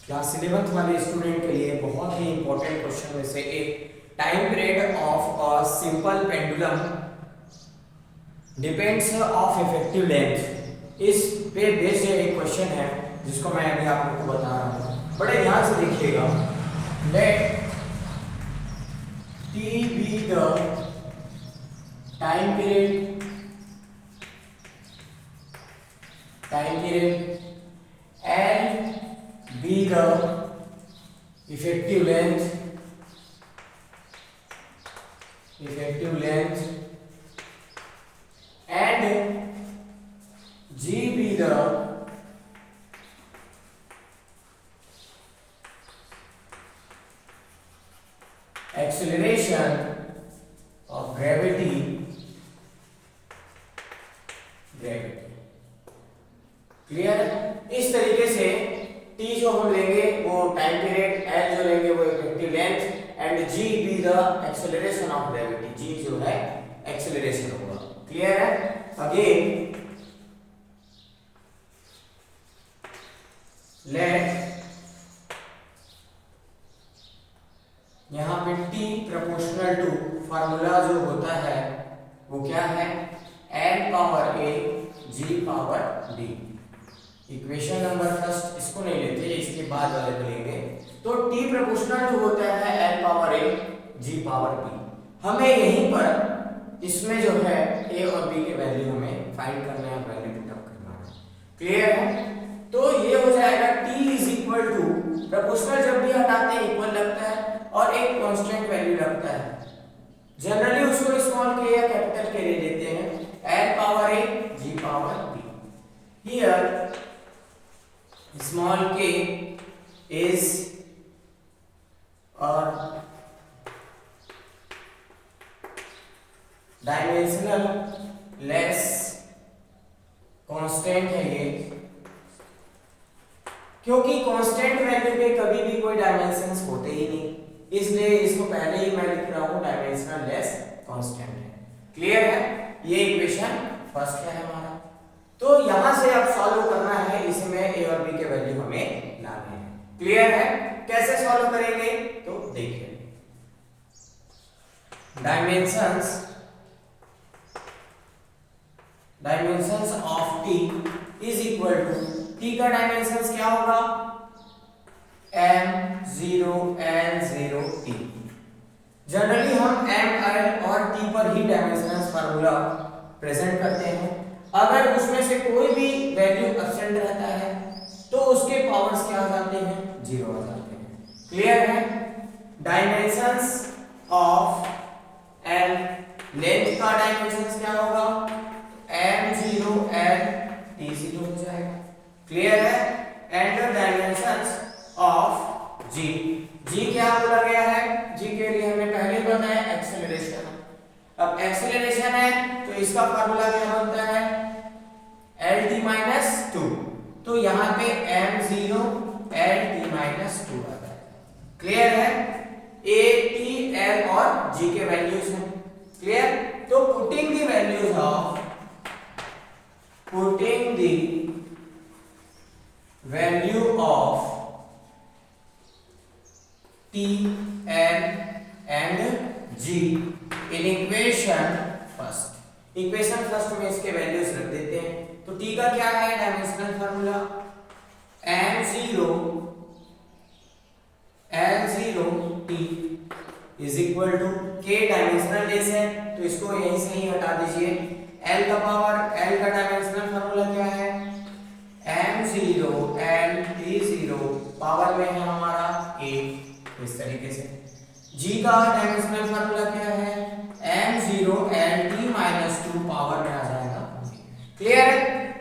Class 11th वाले student के लिए बहुत ही इंपॉर्टेंट क्वेश्चन में से एक, time period of a simple pendulum depends of effective length. इस पे बेस्ड एक क्वेश्चन है जिसको मैं अभी आप लोग को बता रहा हूँ। बड़े ध्यान से देखिएगा। Let T be the time period and be the effective length and g be the acceleration of gravity। Clear है? इस तरीके से t जो हम लेंगे वो टाइम पीरियड, l जो लेंगे वो effective length and g be the acceleration of gravity. g जो है एक्सेलरेशन होगा। क्लियर है? अगेन लेट यहां पे t प्रोपोर्शनल टू फार्मूला जो होता है वो क्या है, n power a g power d। Equation number first इसको नहीं लेते, इसके बाद वाले को लेंगे। तो t प्रोपोर्शनल टू होता है n power a g power b। हमें यहीं पर इसमें जो है a और b के वैल्यू हमें फाइंड करना है, वैल्यू पुट अप करना है। क्लियर है? तो ये हो जाएगा t is equal to, proportional जब भी हटाते हैं इक्वल लगता है और एक कांस्टेंट वैल्यू लगता है। जनरली उसको स्मॉल k या कैपिटल k ले लेते हैं, n power a g power b। Here small k is a dimensional less constant है ये, क्योंकि कांस्टेंट वैल्यू के कभी भी कोई डायमेंशंस होते ही नहीं, इसलिए इसको पहले ही मैं लिख रहा हूं डायमेंशनल लेस कांस्टेंट है। क्लियर है? ये इक्वेशन फर्स्ट है हमारा। तो यहां से अब सॉल्व करना है, इसमें a और b के वैल्यू हमें लाने हैं। क्लियर है? कैसे सॉल्व करेंगे तो देखिए। Dimensions of t is equal to, t का डायमेंशंस क्या होगा, m0 n0 t। जनरली हम m l और t पर ही डायमेंशंस फार्मूला प्रेजेंट करते हैं। अगर उसमें से कोई भी वैल्यू एब्सेंट रहता है तो उसके पावर्स क्या आ जाते हैं, 0 आ जाते हैं। क्लियर है? डायमेंशंस ऑफ l, लेंथ का डायमेंशंस क्या होगा, m0 n t0 हो जाएगा। क्लियर है? And the dimensions of g, g क्या बोला गया है, g के लिए हमें पहले बताया एक्सेलरेशन। अब एक्सेलरेशन है तो इसका फार्मूला क्या बनता है, lt माइनस 2। तो यहाँ पे m0 lt माइनस 2 आता है। क्लियर है? a t l और g के वैल्यूज हैं। क्लियर? तो putting the values of t l and g in equation first. Equation first में इसके वैल्यूज रख देते हैं। तो t का क्या है dimensional formula, m0 l0 t is equal to, k dimensionless है तो इसको यहीं से ही हटा दीजिए। l का पावर, l का डायमेंशनल फार्मूला क्या है, m0 l t0 पावर में है हमारा a। इस तरीके से g का डायमेंशनल फार्मूला क्या है, m0 lt माइनस 2 पावर में आ जाएगा। क्लियर है?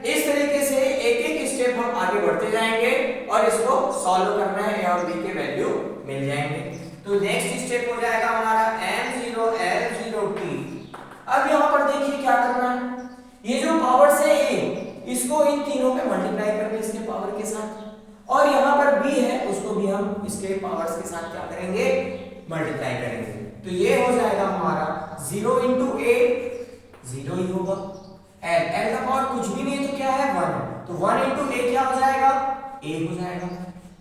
इस तरीके से एक एक स्टेप हम आगे बढ़ते जाएंगे और इसको सॉल्व करना है, a और b के वैल्यू मिल जाएंगे। तो नेक्स्ट स्टेप हो जाएगा हमारा m0 l0 t। अब यहां पर देखिए क्या करना है, ये जो पावर्स है a, इसको इन तीनों पे मल्टीप्लाई करके इसके पावर के साथ, और यहां पर b है उसको भी हम इसके पावर्स के साथ क्या करेंगे, मल्टीप्लाई करेंगे। तो ये हो जाएगा हमारा 0 into a 0 ही होगा, l का पावर कुछ भी नहीं तो क्या है 1, तो 1 into a क्या हो जाएगा, a हो जाएगा।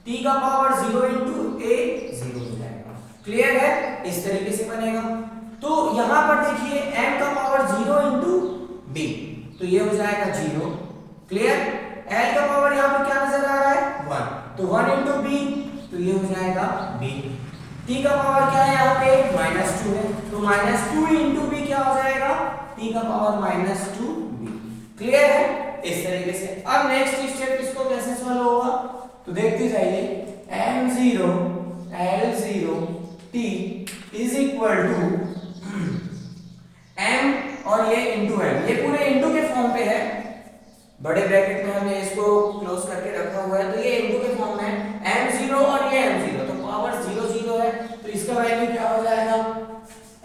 t का पावर 0 इंटू a 0 हो जाएगा। क्लियर है? इस तरीके से बनेगा। तो यहां पर देखिए m का पावर 0 इंटू b, तो ये हो जाएगा 0। क्लियर? l का पावर यहां पर क्या नजर आ रहा है 1, तो 1 इंटू b, तो ये हो जाएगा b। t का पावर क्या है यहाँ पे -2 है, तो -2 इंटू b क्या हो जाएगा t का पावर -2b। क्लियर है? इस तरीके से। अब नेक्स्ट स्टेप इसको कैसे सॉल्व होगा, तो देखते जाइए। m0 l0 t is equal to m और ये इंटू m, ये पूरे इंटू के फॉर्म पे है, बड़े ब्रैकेट में हमने इसको क्लोज करके रखा हुआ है, तो ये इंटू के फॉर्म में है। m0 और ये m0, तो पावर 0 0 है, तो इसका वैल्यू क्या हो जाएगा,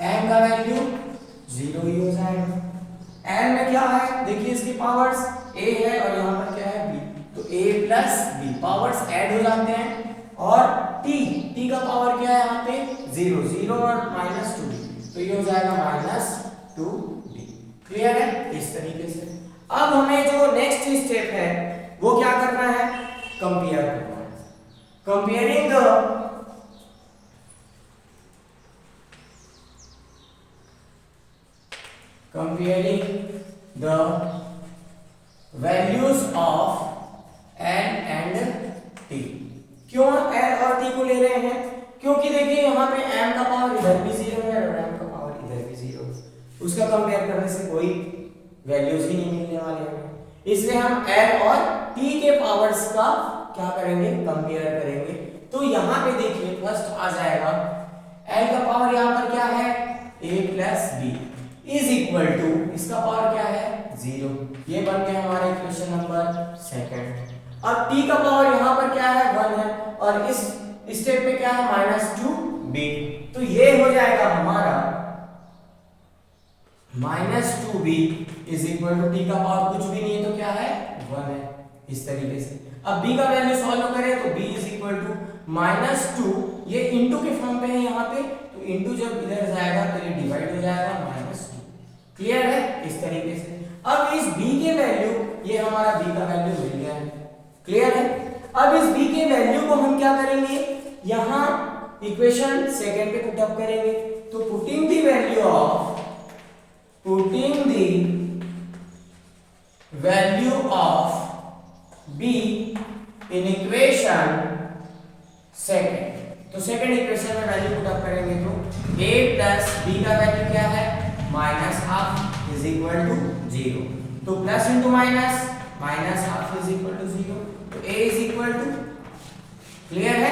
m का वैल्यू 0 ही हो जाएगा। m में क्या है देखिए, इसकी पावर्स a है और यहाँ पर क्या है b, तो a plus b powers add हो जाते हैं। और t का पावर क्या है यहाँ पे 0 0 और -2b, तो ये हो जाएगा -2b। क्लियर है? इस तरीके से। अब हमें जो नेक्स्ट स्टेप है वो क्या करना है, कंपेयर करना है। Comparing the values of n and t। क्यों n और t को ले रहे हैं, क्योंकि देखिए यहाँ पे m का पावर इधर भी 0 है और m का पावर इधर भी 0 है, उसका कंपेयर करने से कोई वैल्यूज ही नहीं मिलने वाले हैं, इसलिए हम l और t के पावर्स का क्या करेंगे, कंपेयर करेंगे। तो यहाँ पे देखिए फर्स्ट आ जाएगा l का पावर यहाँ पर क्या है a plus b is equal to, इसका पावर क्या है 0, ये बन गया हमारा इक्वेशन नंबर सेकंड। अब t का पावर यहाँ पर क्या है 1 है और इस स्टेप पे क्या है -2b, तो ये हो जाएगा हमारा -2b is equal to t का पावर कुछ भी नहीं है तो क्या है 1 है, इस तरीके से। अब b का वैल्यू सॉल्व करें तो b इज इक्वल टू -2, ये इंटू के फॉर्म पे है यहाँ पे, तो इंटू जब इधर जाएगा तो ये डिवाइड हो जाएगा -2। क्लियर है? इस तरीके से। अब इस b के वैल्यू, ये हमारा b का वैल्यू मिल गया है। क्लियर है? अब इस b के वैल्यू को हम क्या करेंगे, यहाँ इक्वेशन सेकंड पे पुट अप करेंगे, तो putting the value of b in equation second, तो सेकंड इक्वेशन में वैल्यू पुट अप करेंगे तो a प्लस b का वैल्यू क्या है -12 इज इक्वल टू 0, तो plus into minus -12 is equal to 0, तो a is equal to. Clear है?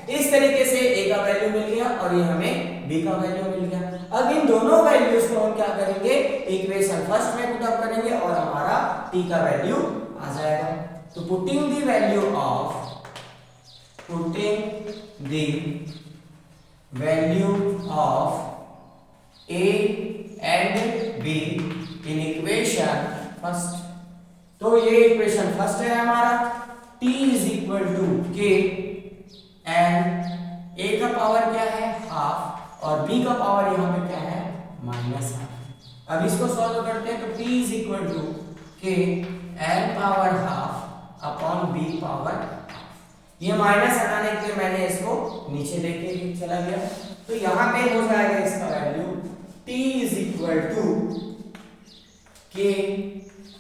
इस तरीके से a का वैल्यू मिल गया और ये हमें b का वैल्यू मिल गया। अब इन दोनों वैल्यूज को हम क्या करेंगे, इक्वेशन फर्स्ट में पुट अप करेंगे और हमारा t का वैल्यू आ जाएगा। तो putting the value of a and b in equation first, तो ये इक्वेशन फर्स्ट है हमारा, t is equal to k and a का पावर क्या है हाफ और b का पावर यहाँ पे क्या है -12। अब इसको सॉल्व करते हैं तो t is equal to k n power half upon b power half, ये माइनस हटाने के लिए मैंने इसको नीचे लेके चला गया, तो यहाँ पे हो जाएगा इसका value t is equal to k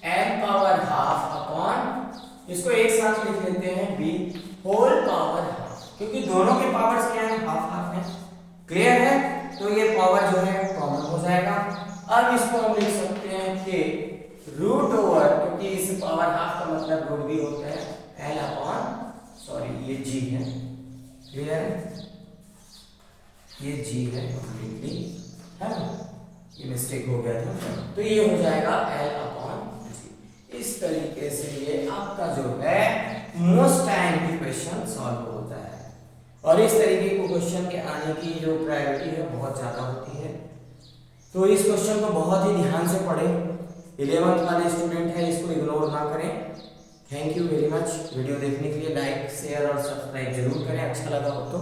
n power half upon, इसको एक साथ लिख लेते हैं b होल पावर हाफ, क्योंकि दोनों के पावर्स क्या है हाफ हाफ है। क्लियर है? तो ये पावर जो है कॉमन हो जाएगा। अब इसको हम लिख सकते हैं k रूट ओवर, क्योंकि इस पावर हाफ का मतलब रूट भी होता है l अपॉन, सॉरी ये g है। क्लियर है? ये g है कंप्लीटली, है ना, ये मिस्टेक हो गया था, तो ये हो जाएगा l अपॉन g। इस तरीके से ये आपका जो है मोस्ट टाइम की क्वेश्चन सॉल्व होता है, और इस तरीके के क्वेश्चन के आने की जो प्रायोरिटी है बहुत ज़्यादा होती है, तो इस क्वेश्चन को बहुत ही ध्यान से पढ़ें। 11th वाले स्टूडेंट हैं, इसको इग्नोर ना करें। Thank you very much. Video देखने के लिए लाइक शेयर और सब्सक्राइब जरूर करें, अच्छा लगा हो तो।